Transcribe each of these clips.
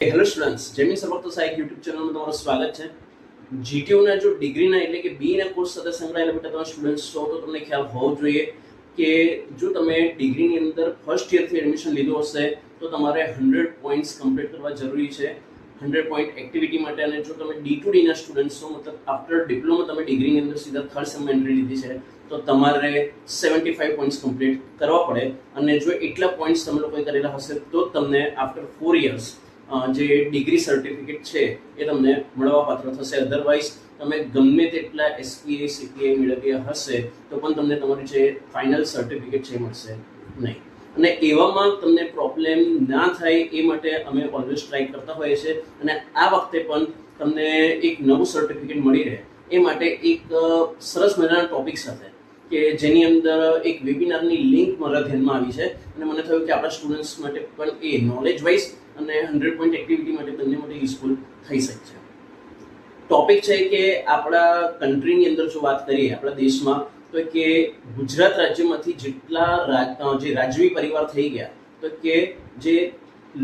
Hello students, Jamie સબક તો સાહેબ YouTube ચેનલમાં તમારું સ્વાગત છે। જીટીયુના જો ડિગ્રીના એટલે કે બીના કોર્સ સાથે સંકળાયેલા બેટા તમે સ્ટુડન્ટ્સ છો તો તમને ખ્યાલ હોવો જોઈએ કે જો તમે ડિગ્રીની અંદર ફર્સ્ટ યરથી એડમિશન લીધું હશે તો તમારે 100 પોઈન્ટ્સ કમ્પ્લીટ કરવા જરૂરી છે 100 પોઈન્ટ એક્ટિવિટી માટે। અને જો તમે D2D ના સ્ટુડન્ટ્સ છો મતલબ આફ્ટર ડિપ્લોમા તમે ડિગ્રીની અંદર સીધા થર્ડ સેમમાં એન્ટ્રી લીધી છે તો તમારે 75 પોઈન્ટ્સ કમ્પ્લીટ કરવા પડે। અને જો એટલા પોઈન્ટ્સ તમે લોકોએ કરેલા હશે તો તમને આફ્ટર 4 યર્સ જે ડિગ્રી સર્ટિફિકેટ છે એ તમને મળવાપાત્ર થશે। અધરવાઇઝ તમે ગમે તેટલા SPA CPA મેળવ્યા હશે તો પણ તમને તમારી જે ફાઇનલ સર્ટિફિકેટ છે મળશે નહીં। અને એવામાં તમને પ્રોબ્લેમ ના થાય એ માટે અમે ઓલવેઝ ટ્રાય કરતા હોઈએ છીએ। અને આ વખતે પણ તમને એક નવું સર્ટિફિકેટ મળી રહે એ માટે એક સરસ મજાના ટોપિક સાથે કે જેની અંદર એક વેબિનારની લિંક મારા ધ્યાનમાં આવી છે અને મને થયું કે આપણા સ્ટુડન્ટ્સ માટે પણ એ નોલેજ વાઇઝ અને 100 પોઈન્ટ એક્ટિવિટી માટે બંને માટે યુઝફુલ થઈ શકે છે। ટોપિક છે કે આપણા કન્ટ્રીની અંદર જો વાત કરીએ આપણા દેશમાં તો કે ગુજરાત રાજ્યમાંથી જેટલા જે રાજવી પરિવાર થઈ ગયા તો કે જે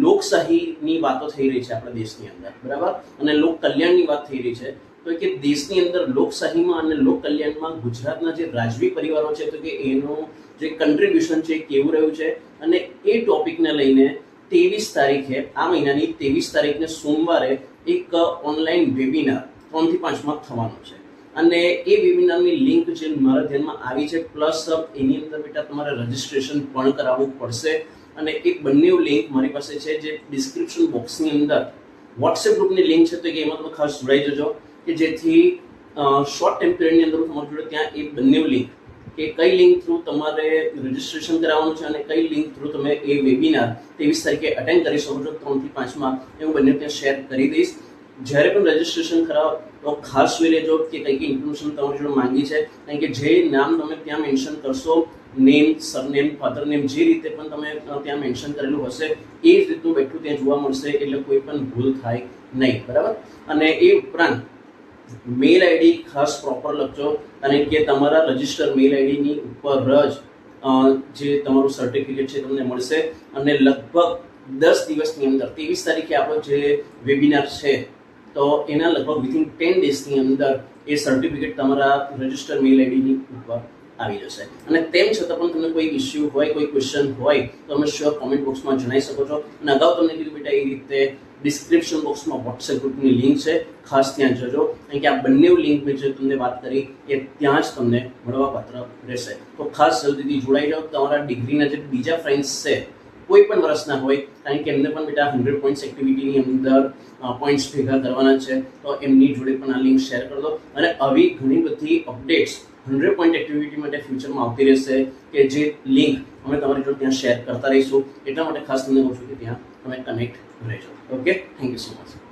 લોકશાહીની વાતો થઈ રહી છે આપણા દેશની અંદર, બરાબર, અને લોક કલ્યાણની વાત થઈ રહી છે તો કે દેશની અંદર લોકશાહીમાં અને લોક કલ્યાણમાં ગુજરાતના જે રાજવી પરિવારો છે તો કે એનું જે કન્ટ્રીબ્યુશન છે કેવું રહ્યું છે। અને એ ટોપિકને લઈને 23 તારીખે આ મહિનાની 23 તારીખને સોમવારે એક ઓનલાઈન વેબિનાર 3 થી 5 માં થવાનો છે અને એ વેબિનારની લિંક જે મારા ધ્યાનમાં આવી છે પ્લસ એની અંદર બેટા તમારે રજિસ્ટ્રેશન પણ કરાવવું પડશે। અને એ બંને લિંક મારી પાસે છે જે ડિસ્ક્રિપ્શન બોક્સની અંદર વોટ્સએપ ગ્રુપની લિંક છે તો કે એમાં તમે ખાસ જોડાઈ જજો કે જેથી શોર્ટ ટાઈમ પિરિયડની અંદર તમારી જોડે ત્યાં એ બંને લિંક કે કઈ લિંક થ્રુ તમારે રજિસ્ટ્રેશન કરાવવાનું છે અને કઈ લિંક થ્રુ તમે એ વેબિનાર 23 તારીખે અટેન્ડ કરી શકો છો 3 થી 5 માં એ હું બંને ત્યાં શેર કરી દઈશ। જ્યારે પણ રજિસ્ટ્રેશન કરાવો તો ખાસ જોઈ લેજો કે કઈ કઈ ઇન્ફોર્મેશન તમારી જોડે માંગી છે કારણ કે જે નામ તમે ત્યાં મેન્શન કરશો નેમ સરનેમ ફાધર નેમ જે રીતે પણ તમે ત્યાં મેન્શન કરેલું હશે એ જ રીતનું બેઠું ત્યાં જોવા મળશે એટલે કોઈ પણ ભૂલ થાય નહીં, બરાબર। અને એ ઉપરાંત મેલ આઈડી ખાસ પ્રોપર લખજો અને કે તમારા રજિસ્ટર મેલ આઈડીની ઉપર જ જે તમારું સર્ટિફિકેટ છે તમને મળશે અને લગભગ 10 દિવસની અંદર 23 તારીખે આપણો જે વેબિનાર છે તો એના લગભગ વિથિન 10 ડેઝની અંદર એ સર્ટિફિકેટ તમારા રજિસ્ટર મેલ આઈડીની ઉપર આવી જશે। અને તેમ છતાં પણ તમને કોઈ ઇસ્યુ હોય કોઈ ક્વેશ્ચન હોય તો તમે શ્યોર કોમેન્ટ બોક્સમાં જણાવી શકો છો। અને અગાઉ તમને કીધું બેટા એ રીતે ડિસ્ક્રિપ્શન બોક્સમાં વોટ્સએપ ગ્રુપની લિંક છે ખાસ ત્યાં જજો કારણ કે આ બંને લિંક મેં જે તમને વાત કરી એ ત્યાં જ તમને મળવાપાત્ર રહેશે। તો ખાસ જલ્દીથી જોડાઈ જાઓ। તમારા ડિગ્રીના જે બીજા ફ્રેન્ડ્સ છે કોઈ પણ વર્ષના હોય કારણ કે એમને પણ બેટા 100 પોઈન્ટ્સ એક્ટિવિટીની અંદર પોઈન્ટ્સ ભેગા કરવાના છે તો એમની જોડે પણ આ લિંક શેર કરી દો। અને આવી ઘણી બધી અપડેટ્સ 100 પોઈન્ટ એક્ટિવિટી માટે ફ્યુચરમાં આવતી રહેશે કે જે લિંક અમે તમારી જોડે ત્યાં શેર કરતા રહીશું। એટલા માટે ખાસ તમને કહું છું કે ત્યાં તમે કનેક્ટ રહેજો। Okay, thank you so much.